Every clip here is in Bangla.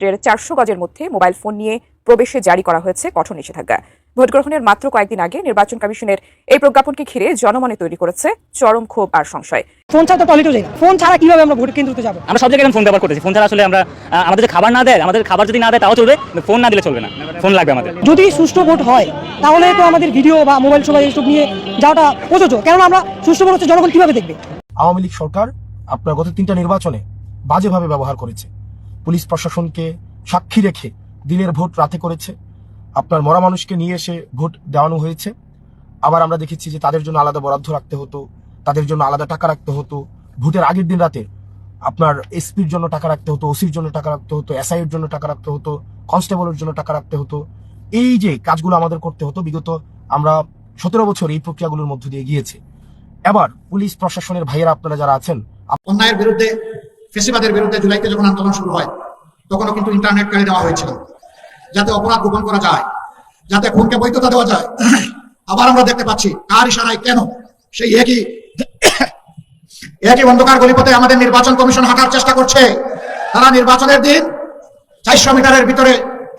ভোটের 400 গজের মধ্যে মোবাইল ফোন নিয়ে প্রবেশে জারি করা হয়েছে কঠোর নিষেধাজ্ঞা। ভোট গ্রহণের মাত্র কয়েকদিন আগে নির্বাচন কমিশনের এই প্রজ্ঞাপনকে ঘিরে জনমনে তৈরি করেছে চরম ক্ষোভ আর সংশয়। ফোন ছাড়া তো টয়লেটও যাই না, ফোন ছাড়া কিভাবে আমরা ভোট কেন্দ্রতে যাব? আমরা সব জায়গায় ফোন ব্যবহার করতেছি। ফোন ছাড়া আসলে আমরা আমাদের যে খাবার না দেয়, আমাদের খাবার যদি না দেয় তাও চলবে, ফোন না দিলে চলবে না, ফোন লাগবে আমাদের। যদি সুষ্ঠু ভোট হয় তাহলে তো আমাদের ভিডিও বা মোবাইল সবাই এইসব নিয়ে যাওয়াটা প্রযোজ্য, কেননা আমরা সুষ্ঠু ভোট হচ্ছে জনগণ কিভাবে দেখবে? আওয়ামী লীগ সরকার আপনার গত 3টা নির্বাচনে বাজেভাবে ব্যবহার করেছে। পুলিশ প্রশাসনকে সাক্ষী রেখে দিনের ভোট রাতে করেছে, আপনার মরা মানুষকে নিয়ে এসে ভোট দেওয়ানো হয়েছে। আবার আমরা দেখেছি যে তাদের জন্য আলাদা বরাদ্দ রাখতে হতো, তাদের জন্য আলাদা টাকা রাখতে হতো। ভোটের আগের দিন রাতে আপনার এসপির জন্য টাকা রাখতে হতো, ওসির জন্য টাকা রাখতে হতো, এসআই এর জন্য টাকা রাখতে হতো, কনস্টেবলের জন্য টাকা রাখতে হতো। এই যে কাজগুলো আমাদের করতে হতো, বিগত আমরা 17 বছর এই প্রক্রিয়াগুলোর মধ্য দিয়ে গিয়েছে। এবার পুলিশ প্রশাসনের ভাইয়েরা আপনারা যারা আছেন, অন্যায়ের বিরুদ্ধে, ফেসিবাদের বিরুদ্ধে জুলাইতে যখন আন্দোলন শুরু হয় তখনও কিন্তু ইন্টারনেট কার্ড দেওয়া হয়েছিল যাতে অপরাধ গোপন করা যায়, যাতে খুনকে বৈধতা দেওয়া যায়। আবার আমরা দেখতে পাচ্ছি কার ইশারায় কেন সেই একই অন্ধকার গলিপথে আমাদের নির্বাচন কমিশন হাঁটার চেষ্টা করছে। তারা নির্বাচনের দিন 400 মিটারের ভিতরে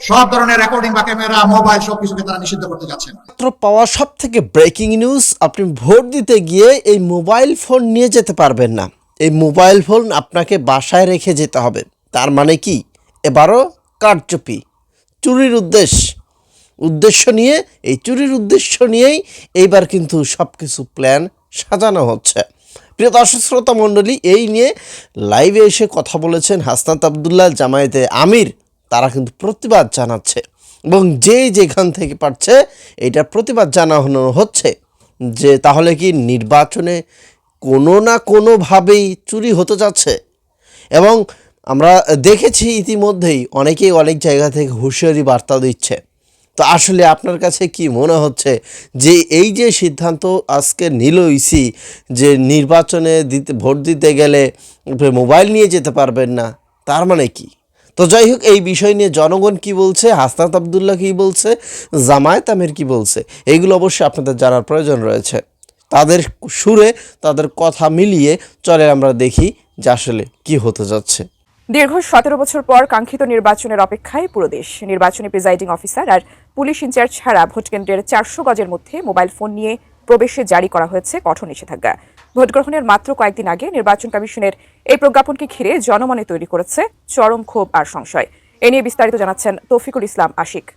সব ধরনের রেকর্ডিং বা ক্যামেরা, মোবাইল সবকিছুকে তারা নিষিদ্ধ করতে যাচ্ছেন। মাত্র পাওয়া সব থেকে ব্রেকিং নিউজ, আপনি ভোট দিতে গিয়ে এই মোবাইল ফোন নিয়ে যেতে পারবেন না। এই মোবাইল ফোন আপনাকে বাসায় রেখে যেতে হবে। তার মানে কি, এবারও কারচুপি, চুরির উদ্দেশ্য নিয়ে, এই চুরির উদ্দেশ্য নিয়েই এইবার কিন্তু সব কিছু প্ল্যান সাজানো হচ্ছে। প্রিয় দর্শক শ্রোতা মণ্ডলী, এই নিয়ে লাইভে এসে কথা বলেছেন হাসনাত আবদুল্লাহ, জামায়াতে আমির। তারা কিন্তু প্রতিবাদ জানাচ্ছে এবং যেখান থেকে পারছে এটা প্রতিবাদ জানানো হচ্ছে যে তাহলে কি নির্বাচনে কোনো না কোনোভাবেই চুরি হতে যাচ্ছে। এবং আমরা দেখেছি ইতিমধ্যেই অনেকেই অনেক জায়গা থেকে হুঁশিয়ারি বার্তা দিচ্ছে। তো আসলে আপনার কাছে কি মনে হচ্ছে যে এই যে সিদ্ধান্ত আজকে নিল ইসি যে নির্বাচনে ভোট দিতে গেলে মোবাইল নিয়ে যেতে পারবেন না, তার মানে কি? তো যাই হোক, এই বিষয় নিয়ে জনগণ কি বলছে, হাসনাত আবদুল্লাহ কি বলছে, জামায়াত আমির কি বলছে, এইগুলো অবশ্যই আপনাদের জানার প্রয়োজন রয়েছে। তাদের সুরে, তাদের কথা মিলিয়ে চলে আমরা দেখি যে আসলে কি হতে যাচ্ছে। দীর্ঘ 17 বছর পর কাঙ্ক্ষিত নির্বাচনের অপেক্ষায় পুরো দেশ। নির্বাচনী প্রিজাইডিং অফিসার আর পুলিশ ইনচার্জ ছাড়া ভোটকেন্দ্রের 400 গজের মধ্যে মোবাইল ফোন নিয়ে প্রবেশে জারি করা হয়েছে কঠোর নিষেধাজ্ঞা। ভোট গ্রহণের মাত্র কয়েকদিন আগে নির্বাচন কমিশনের এই প্রজ্ঞাপনকে ঘিরে জনমনে তৈরি করেছে চরম ক্ষোভ আর সংশয়। এ নিয়ে বিস্তারিত জানাচ্ছেন তৌফিকুল ইসলাম আশিক।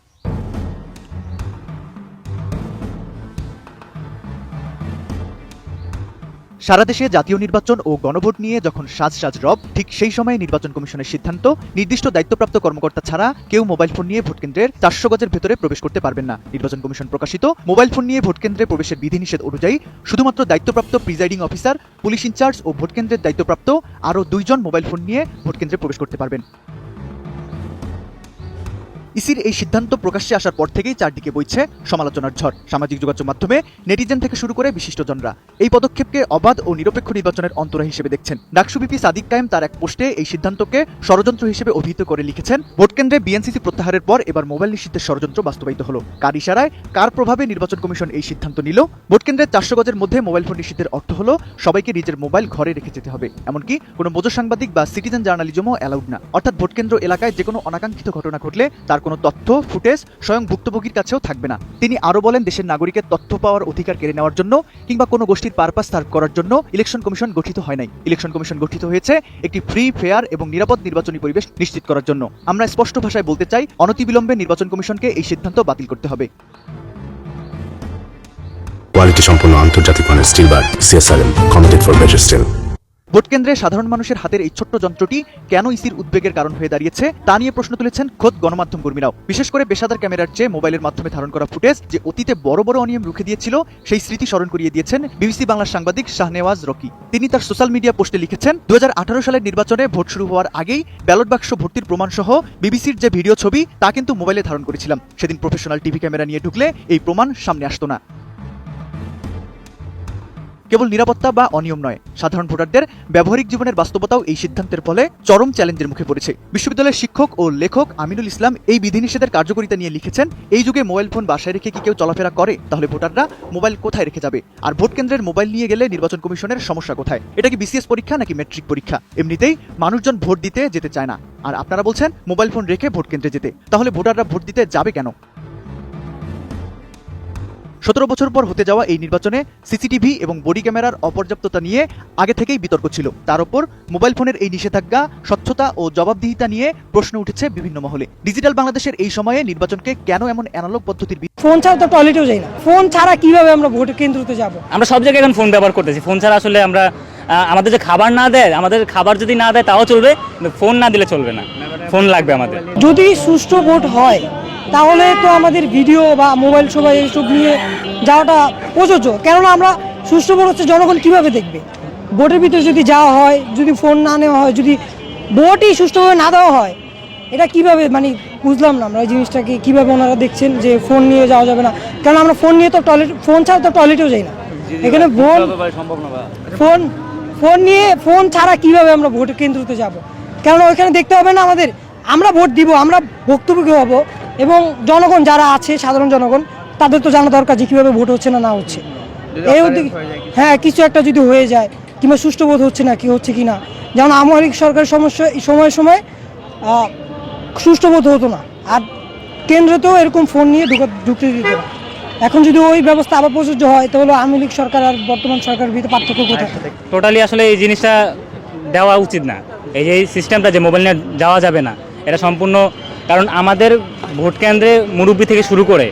সারা দেশে জাতীয় নির্বাচন ও গণভোট নিয়ে যখন সাজ রব, ঠিক সেই সময় নির্বাচন কমিশনের সিদ্ধান্ত, নির্দিষ্ট দায়িত্বপ্রাপ্ত কর্মকর্তা ছাড়া কেউ মোবাইল ফোন নিয়ে ভোটকেন্দ্রের 400 গজের ভেতরে প্রবেশ করতে পারবেন না। নির্বাচন কমিশন প্রকাশিত মোবাইল ফোন নিয়ে ভোটকেন্দ্রে প্রবেশের বিধিনিষেধ অনুযায়ী শুধুমাত্র দায়িত্বপ্রাপ্ত প্রিজাইডিং অফিসার, পুলিশ ইনচার্জ ও ভোটকেন্দ্রের দায়িত্বপ্রাপ্ত আরও 2 জন মোবাইল ফোন নিয়ে ভোটকেন্দ্রে প্রবেশ করতে পারবেন। ইসির এই সিদ্ধান্ত প্রকাশ্যে আসার পর থেকেই চারদিকে বইছে সমালোচনার ঝড়। সামাজিক যোগাযোগ মাধ্যমে নেটিজেন থেকে শুরু করে বিশিষ্টজনরা এই পদক্ষেপকে অবাধ ও নিরপেক্ষ নির্বাচনের অন্তরা হিসেবে দেখছেন। ডাকসু ভিপি সাদিক কায়েম তার এক পোস্টে এই সিদ্ধান্তকে ষড়যন্ত্র হিসেবে অভিহিত করে লিখেছেন, ভোটকেন্দ্রে বিএনসিসি প্রত্যাহারের পর এবার মোবাইল নিষিদ্ধের ষড়যন্ত্র বাস্তবায়িত হলো। কার ইশারায়, কার প্রভাবে নির্বাচন কমিশন এই সিদ্ধান্ত নিল? ভোটকেন্দ্রের 400 গজের মধ্যে মোবাইল ফোন নিষিদ্ধের অর্থ হলো সবাইকে নিজের মোবাইল ঘরে রেখে যেতে হবে। এমনকি কোনো বোঝো সাংবাদিক বা সিটিজেন জার্নালিজমও অ্যালাউড না। অর্থাৎ ভোটকেন্দ্র এলাকায় যে কোনো অনাকাঙ্ক্ষিত ঘটনা ঘটলে তার কোনো তথ্য, ফুটেজ স্বয়ং ভুক্তভোগীর কাছেও থাকবে না। তিনি আরো বলেন, দেশের নাগরিকের তথ্য পাওয়ার অধিকার কেড়ে নেওয়ার জন্য কিংবা কোনো গোষ্ঠীর পারপাস সার্ভ করার জন্য ইলেকশন কমিশন গঠিত হয় নাই। ইলেকশন কমিশন গঠিত হয়েছে একটি ফ্রি, ফেয়ার এবং নিরাপদ নির্বাচনী পরিবেশ নিশ্চিত করার জন্য। আমরা স্পষ্ট ভাষায় বলতে চাই, অনতিবিলম্বে নির্বাচন কমিশনকে এই সিদ্ধান্ত বাতিল করতে হবে। কোয়ালিটি সম্পন্ন আন্তর্জাতিক মানের still bar CSRM, committed for better still. ভোটকেন্দ্রে সাধারণ মানুষের হাতের এই ছোট্ট যন্ত্রটি কেন ইসির উদ্বেগের কারণ হয়ে দাঁড়িয়েছে তা নিয়ে প্রশ্ন তুলেছেন খোদ গণমাধ্যম কর্মীরাও। বিশেষ করে পেশাদার ক্যামেরার চেয়ে মোবাইলের মাধ্যমে ধারণ করা ফুটেজ যে অতীতে বড় বড় অনিয়ম রুখে দিয়েছিল, সেই স্মৃতি স্মরণ করিয়ে দিয়েছেন বিবিসি বাংলার সাংবাদিক শাহনেওয়াজ রকি। তিনি তার সোশ্যাল মিডিয়া পোস্টে লিখেছেন, 2018 সালের নির্বাচনে ভোট শুরু হওয়ার আগেই ব্যালট বাক্স ভর্তির প্রমাণ সহ বিবিসির যে ভিডিও ছবি তা কিন্তু মোবাইলে ধারণ করেছিলাম। সেদিন প্রফেশনাল টিভি ক্যামেরা নিয়ে ঢুকলে এই প্রমাণ সামনে আসতো না। কেবল নিরাপত্তা বা অনিয়ম নয়, সাধারণ ভোটারদের ব্যবহারিক জীবনের বাস্তবতাও এই সিদ্ধান্তের ফলে চরম চ্যালেঞ্জের মুখে পড়েছে। বিশ্ববিদ্যালয়ের শিক্ষক ও লেখক আমিনুল ইসলাম এই বিধিনিষেধের কার্যকারিতা নিয়ে লিখেছেন, এই যুগে মোবাইল ফোন বাসায় রেখে কি কেউ চলাফেরা করে? তাহলে ভোটাররা মোবাইল কোথায় রেখে যাবে? আর ভোট কেন্দ্রের মোবাইল নিয়ে গেলে নির্বাচন কমিশনের সমস্যা কোথায়? এটা কি বিসিএস পরীক্ষা নাকি ম্যাট্রিক পরীক্ষা? এমনিতেই মানুষজন ভোট দিতে যেতে চায় না, আর আপনারা বলছেন মোবাইল ফোন রেখে ভোট কেন্দ্রে যেতে। তাহলে ভোটাররা ভোট দিতে যাবে কেন? 17 বছর পর হতে যাওয়া এই নির্বাচনে সিসিটিভি এবং বডি ক্যামেরার অপর্যাপ্ততা নিয়ে আগে থেকেই বিতর্ক ছিল। তার উপর মোবাইল ফোনের এই নিষেধাজ্ঞা, স্বচ্ছতা ও জবাবদিহিতা নিয়ে প্রশ্ন উঠেছে বিভিন্ন মহলে। ডিজিটাল বাংলাদেশের এই সময়ে নির্বাচনকে কেন এমন অ্যানালগ পদ্ধতির ফোন ছাড়া তো টয়লেটেও যাই না। ফোন ছাড়া কিভাবে আমরা ভোট কেন্দ্রতে যাব? আমরা সব জায়গায় এখন ফোন ব্যবহার করতেছি। ফোন ছাড়া আসলে আমরা আমাদের যে খাবার না দেয়, আমাদের খাবার যদি না দেয় তাও চলবে, ফোন না দিলে চলবে না, ফোন লাগবে আমাদের। যদি সুষ্ঠু ভোট হয় তাহলে তো আমাদের ভিডিও বা মোবাইল সবাই এইসব নিয়ে যাওয়াটা প্রযোজ্য। কেননা আমরা সুষ্ঠু ভোট হচ্ছে জনগণ কিভাবে দেখবে? ভোটের ভিতরে যদি যাওয়া হয়, যদি ফোন না নেওয়া হয়, যদি ভোটই সুষ্ঠুভাবে না দেওয়া হয়, এটা কিভাবে মানে বুঝলাম না আমরা এই জিনিসটাকে কিভাবে ওনারা দেখছেন যে ফোন নিয়ে যাওয়া যাবে না। কারণ আমরা ফোন নিয়ে তো ফোন ছাড়া তো টয়লেটেও যাই না। এখানে ফোন ছাড়া কিভাবে আমরা ভোট কেন্দ্রতে যাব? কেননা ওইখানে দেখতে হবে না আমাদের, আমরা ভোট দিব, আমরা ভুক্তভোগী হব, এবং জনগণ যারা আছে, সাধারণ জনগণ, তাদের তো জানা দরকার যে কীভাবে ভোট হচ্ছে না হচ্ছে। এই হ্যাঁ, কিছু একটা যদি হয়ে যায় কিংবা সুষ্ঠু ভোট হচ্ছে না কি হচ্ছে কি না, যেমন আওয়ামী লীগ সরকারের সময় সুষ্ঠু ভোট হতো না, আর কেন্দ্রতেও এরকম ফোন নিয়ে ঢুকতে দিত না। এখন যদি ওই ব্যবস্থা আবার প্রযোজ্য হয় তাহলে আওয়ামী লীগ সরকার আর বর্তমান সরকারের ভিতরে পার্থক্য কোথায়? টোটালি আসলে এই জিনিসটা দেওয়া উচিত না। এই যে সিস্টেমটা যে মোবাইল নিয়ে যাওয়া যাবে না, এটা সম্পূর্ণ, কারণ আমাদের ভোট কেন্দ্রে মুরব্বি থেকে শুরু করে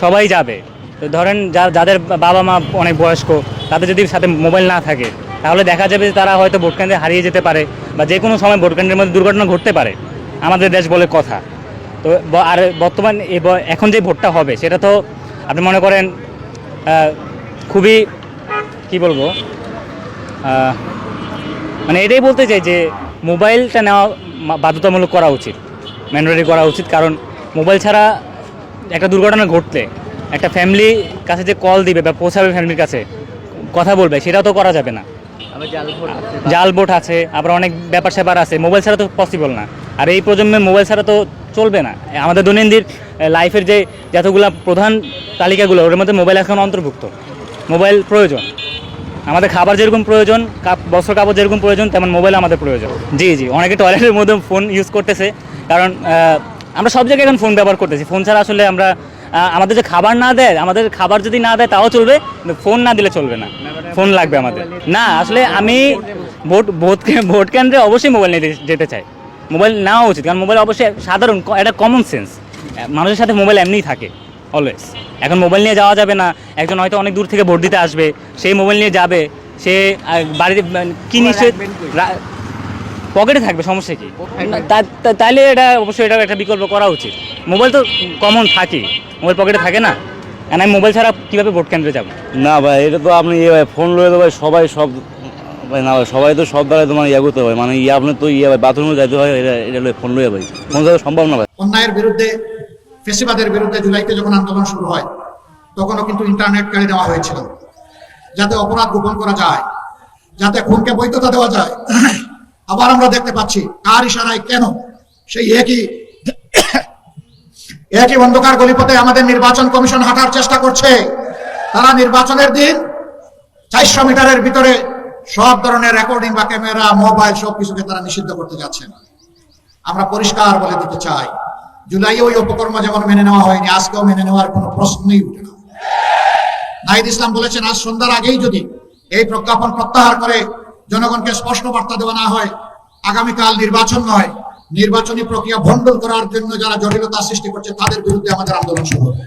সবাই যাবে। তো ধরেন যাদের বাবা মা অনেক বয়স্ক, তাদের যদি সাথে মোবাইল না থাকে তাহলে দেখা যাবে যে তারা হয়তো ভোট কেন্দ্রে হারিয়ে যেতে পারে, বা যে কোনো সময় ভোট কেন্দ্রের মধ্যে দুর্ঘটনা ঘটতে পারে। আমাদের দেশ বলে কথা। তো আর বর্তমান এখন যে ভোটটা হবে সেটা তো আপনি মনে করেন খুবই কি বলবো, মানে এটাই বলতে চাই যে মোবাইলটা নেওয়া বাধ্যতামূলক করা উচিত, ম্যান্ডেটরি করা উচিত। কারণ মোবাইল ছাড়া একটা দুর্ঘটনা ঘটলে একটা ফ্যামিলির কাছে যে কল দিবে বা পৌঁছাবে ফ্যামিলির কাছে কথা বলবে, সেটাও তো করা যাবে না। জাল ভোট আছে, আবার অনেক ব্যাপার স্যাপার আছে, মোবাইল ছাড়া তো পসিবল না। আর এই প্রজন্মে মোবাইল ছাড়া তো চলবে না। আমাদের দৈনন্দিন লাইফের যে যতগুলো প্রধান তালিকাগুলো, ওর মধ্যে মোবাইল এখন অন্তর্ভুক্ত। মোবাইল প্রয়োজন, আমাদের খাবার যেরকম প্রয়োজন, বস্ত্র কাপড় যেরকম প্রয়োজন, তেমন মোবাইল আমাদের প্রয়োজন। জি, অনেকে টয়লেটের মধ্যে ফোন ইউজ করতেছে, কারণ আমরা সব জায়গায় এখন ফোন ব্যবহার করতেছি। ফোন ছাড়া আসলে আমরা আমাদের যে খাবার না দেয়, আমাদের খাবার যদি না দেয় তাও চলবে, ফোন না দিলে চলবে না, ফোন লাগবে আমাদের। না, আসলে আমি ভোট কেন্দ্রে অবশ্যই মোবাইল নিয়ে যেতে চাই। মোবাইল নেওয়া উচিত, কারণ মোবাইল অবশ্যই সাধারণ, এটা কমন সেন্স। মানুষের সাথে মোবাইল এমনিই থাকে অলওয়েজ। এখন মোবাইল নিয়ে যাওয়া যাবে না। একজন হয়তো অনেক দূর থেকে ভোট দিতে আসবে, সেই মোবাইল নিয়ে যাবে, সে বাড়িতে কি নিশ্চয়ই পকেটে থাকবে, সমস্যা কি? তাইলে এটা অবশ্যই এটা একটা বিকল্প করা উচিত। মোবাইল তো কমন থাকে, মোবাইল পকেটে থাকে না, আমি মোবাইল ছাড়া কীভাবে ভোট কেন্দ্রে যাবো? না ভাই, এটা তো আপনি ফোন লয়ে দেবো সবাই, সব ভাই না ভাই, সবাই তো সব দ্বারাই তোমার করতে হয়, মানে আপনার তো বাথরুমে যাইতে হয়, এটা ফোন লয়ে ভাই, ফোন ছাড়া সম্ভব না ভাই। অন্যায়ের বিরুদ্ধে, ফেসিবাদের বিরুদ্ধে জুলাইতে যখন আন্দোলন শুরু হয় তখনও কিন্তু ইন্টারনেট কার্ড দেওয়া হয়েছিল, যাতে অপরাধ গোপন করা যায়, যাতে খুনকে বৈধতা দেওয়া যায়। আবার আমরা দেখতে পাচ্ছি কার ইশারায় কেন সেই একই অন্ধকার গলিপথে আমাদের নির্বাচন কমিশন হাঁটার চেষ্টা করছে। তারা নির্বাচনের দিন 400 মিটারের ভিতরে সব ধরনের রেকর্ডিং বা ক্যামেরা, মোবাইল সবকিছুকে তারা নিষিদ্ধ করতে যাচ্ছেন। আমরা পরিষ্কার বলে দিতে চাই, জুলাই ওই উপকর্ম যেমন মেনে নেওয়া হয়নি, আজকেও মেনে নেওয়ার কোনো প্রশ্নই উঠে না। নাহিদ ইসলাম বলেছেন, আজ সন্ধ্যার আগেই যদি এই প্রজ্ঞাপন প্রত্যাহার করে জনগণকে স্পষ্ট বার্তা দেওয়া না হয়, আগামীকাল নির্বাচন নয়, নির্বাচনী প্রক্রিয়া ভণ্ডুল করার জন্য যারা জটিলতা সৃষ্টি করছে তাদের বিরুদ্ধে আমাদের আন্দোলন শুরু হবে।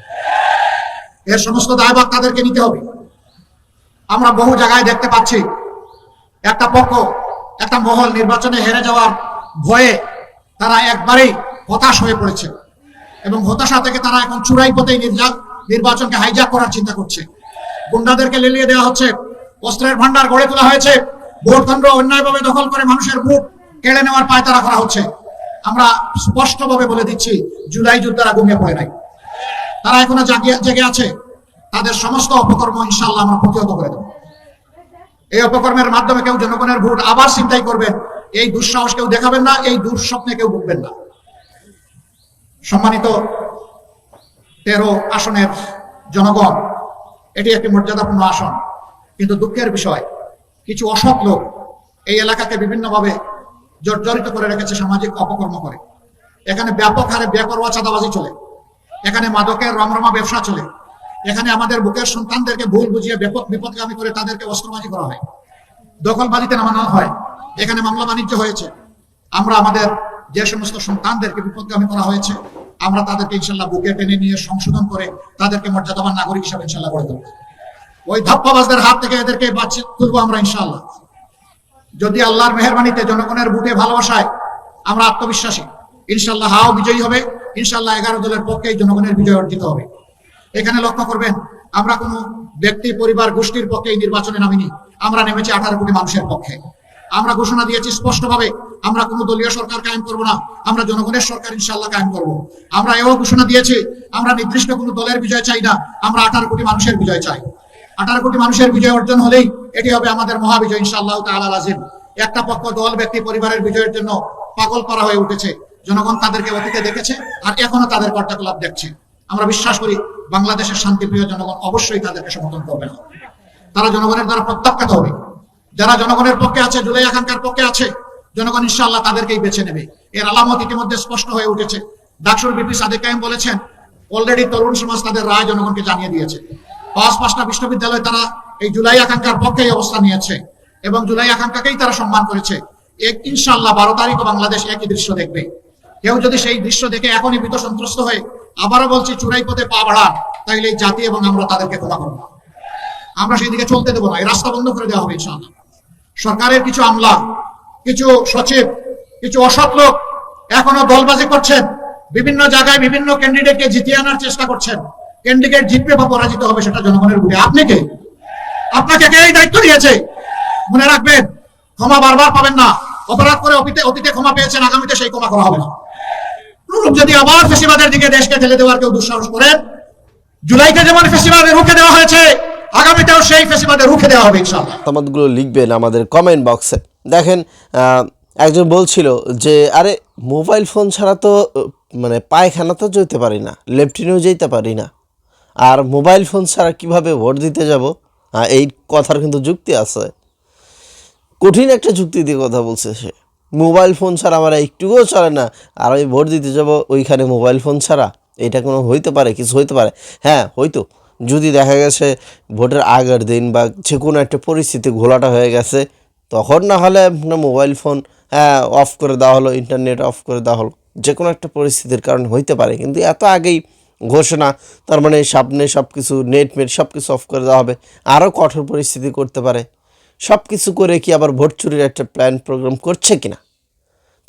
এর সমস্ত দায়ভার তাদেরকে নিতে হবে। আমরা বহু জায়গায় দেখতে পাচ্ছি একটা পক্ষ, একটা মহল নির্বাচনে হেরে যাওয়ার ভয়ে তারা একবারেই হতাশ হয়ে পড়েছে, এবং হতাশা থেকে তারা এখন চূড়াই পথেই নির্বাচনকে হাইজ্যাক করার চিন্তা করছে। গুন্ডাদেরকে লেলিয়ে দেওয়া হচ্ছে, অস্ত্রের ভান্ডার গড়ে তোলা হয়েছে, ভোট কেন্দ্র অন্যায়ভাবে দখল করে মানুষের ভোট কেড়ে নেওয়ার পায়তারা করা হচ্ছে। আমরা স্পষ্টভাবে বলে দিচ্ছি, জুলাই যোদ্ধারা ঘুমিয়ে পড়ে নাই, তারা এখনো জেগে আছে। তাদের সমস্ত অপকর্ম ইনশাআল্লাহ আমরা প্রতিহত করে দেব। এই অপকর্মের মাধ্যমে কেউ জনগণের ভোট আবার ছিনতাই করবেন, এই দুঃসাহস কেউ দেখাবেন না, এই দুঃস্বপ্নে কেউ ভুগবেন না। সম্মানিত 13 আসনের জনগণ, এটি একটি মর্যাদাপূর্ণ আসন, কিন্তু দুঃখের বিষয় কিছু অসৎ লোক এই এলাকাকে বিভিন্নভাবে জর্জরিত করে রেখেছে, সামাজিক অপকর্ম করে। এখানে ব্যাপক হারে বেপরোয়া চাঁদাবাজি চলে, এখানে মাদকের রমরমা ব্যবসা চলে, এখানে আমাদের বুকের সন্তানদেরকে ভুল বুঝিয়ে বিপদগামী করে তাদেরকে অস্ত্রবাজি করা হয়, দখলবাজিতে নামানো হয়, এখানে মামলা বাণিজ্য হয়েছে। আমরা আমাদের যে সমস্ত সন্তানদেরকে বিপদগামী করা হয়েছে, আমরা তাদেরকে ইনশাল্লাহ বুকে টেনে নিয়ে সংশোধন করে তাদেরকে মর্যাদাবান নাগরিক হিসাবে ইনশাল্লাহ গড়ে তুলব। ওই ধাপ্পাবাজদের হাত থেকে এদেরকে বাঁচিয়ে তুলবো আমরা ইনশাল্লাহ। যদি আল্লাহর মেহেরবানিতে জনগণের বুকে ভালোবাসায় আমরা আত্মবিশ্বাসী, ইনশাল্লাহ হাও বিজয়ী হবে, ইনশাল্লাহ 11 দলের পক্ষেই জনগণের বিজয় অর্জিত হবে। এখানে লক্ষ্য করবেন, আমরা কোনো ব্যক্তি, পরিবার, গোষ্ঠীর পক্ষে এই নির্বাচনে নামিনি, আমরা নেমেছি 18 কোটি মানুষের পক্ষে। আমরা ঘোষণা দিয়েছি স্পষ্টভাবে, আমরা কোনো দলীয় সরকার কায়েম করব না, আমরা জনগণের সরকার ইনশাল্লাহ কায়েম করব। আমরা এও ঘোষণা দিয়েছি, আমরা নির্দিষ্ট কোনো দলের বিজয় চাই না, আমরা 18 কোটি মানুষের বিজয় চাই। 18 কোটি মানুষের বিজয় অর্জন হলেই এটি হবে আমাদের মহাবিজয় ইনশাআল্লাহ তাআলা লাজিম। একটা পক্ষ, দল, ব্যক্তি, পরিবারের বিজয়ের জন্য পাগল পারা হয়ে উঠেছে। জনগণ তাদেরকে অতীতে দেখেছে আর এখনো তাদের কার্যকলাপ দেখছে। আমরা বিশ্বাস করি বাংলাদেশের শান্তিপ্রিয় জনগণ অবশ্যই তাদেরকে সমর্থন করবে না, তারা জনগণের দ্বারা প্রত্যাখ্যাত হবে। যারা জনগণের পক্ষে আছে, জুলাই আকাঙ্ক্ষার পক্ষে আছে, জনগণ ইনশাআল্লাহ তাদেরকেই বেছে নেবে। এর আলামত ইতিমধ্যে স্পষ্ট হয়ে উঠেছে। ডাকসুর বিপি সাদিক কায়েম বলেছেন, অলরেডি তরুণ সমাজ তাদের রায় জনগণকে জানিয়ে দিয়েছে। 5টা বিশ্ববিদ্যালয় তারা এই জুলাই আকাঙ্ক্ষার পক্ষেই অবস্থান নিয়েছে এবং জুলাই আকাঙ্ক্ষাকেই তারা সম্মান করেছে। ইনশাআল্লাহ 12 তারিখ বাংলাদেশ একই দৃশ্য দেখবে। কেউ যদি সেই দৃশ্য দেখে এখনই ভীত সন্ত্রস্ত হয়ে, আবারও বলছি, চূড়াই পথে পা বাড়ান, তাইলে এই জাতি এবং আমরা তাদেরকে ক্ষমা করব না। আমরা সেই দিকে চলতে দেবো না, এই রাস্তা বন্ধ করে দেওয়া হবে ইনশাআল্লাহ। সরকারের কিছু আমলা, কিছু সচিব, কিছু অসৎ লোক এখনো দলবাজি করছেন, বিভিন্ন জায়গায় বিভিন্ন ক্যান্ডিডেটকে জিতিয়ে আনার চেষ্টা করছেন। ক্যান্ডিডেট জিতবে বা পরাজিত হবে সেটা জনগণের ভোটে। আপনি কে? আপনাকে কে এই দায়িত্ব দিয়েছে? মনে রাখবেন, ক্ষমা বারবার পাবেন না। অপরাধ করে অতীতে ক্ষমা পেয়েছেন, আগামীতে সেই ক্ষমা করা হবে না। যদি আবার ফেসিবাদের দিকে দেশকে ঠেলে দেওয়ার কেউ দুঃসাহস করেন, জুলাইতে যেমন ফেসিবাদের রুখে দেওয়া হয়েছে, আগামীতেও সেই ফেসিবাদের রুখে দেওয়া হবে ইনশাআল্লাহ। মতামতগুলো লিখবেন আমাদের কমেন্ট বক্সে। দেখেন, একজন বলছিল যে আরে মোবাইল ফোন ছাড়া তো মানে পায়খানা তো যেতে পারি না, লেফটিনেও যেতে পারি না, আর মোবাইল ফোন ছাড়া কিভাবে ভোট দিতে যাব? এই কথার কিন্তু যুক্তি আছে, কঠিন একটা যুক্তি দিয়ে কথা বলছে সে। মোবাইল ফোন ছাড়া আমার একটুকুও চলে না, আর আমি ভোট দিতে যাব ওইখানে মোবাইল ফোন ছাড়া? এটা কোনো হইতে পারে? কিছু হইতে পারে? হ্যাঁ, হয়তো যদি দেখা গেছে ভোটের আগের দিন বা যে কোনো একটা পরিস্থিতি ঘোলাটা হয়ে গেছে, তখন না হলে মোবাইল ফোন অফ করে দেওয়া হলো, ইন্টারনেট অফ করে দেওয়া হলো, যে কোনো একটা পরিস্থিতির কারণে হইতে পারে। কিন্তু এত আগেই ঘোষণা, তার মানে সামনে সব কিছু নেট সব কিছু অফ করে দেওয়া হবে, আরও কঠোর পরিস্থিতি করতে পারে। সব কিছু করে কি আবার ভোট চুরির একটা প্ল্যান প্রোগ্রাম করছে কিনা?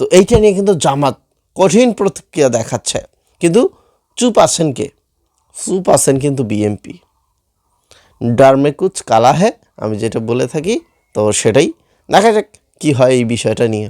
তো এইটা নিয়ে কিন্তু জামাত কঠিন প্রতিক্রিয়া দেখাচ্ছে, কিন্তু চুপ আছেন কে? চুপ আছেন কিন্তু বিএমপি। ডার মে কুছ কালা হ্যায়, আমি যেটা বলে থাকি, তো সেটাই দেখা যাক কি হয় এই বিষয়টা নিয়ে।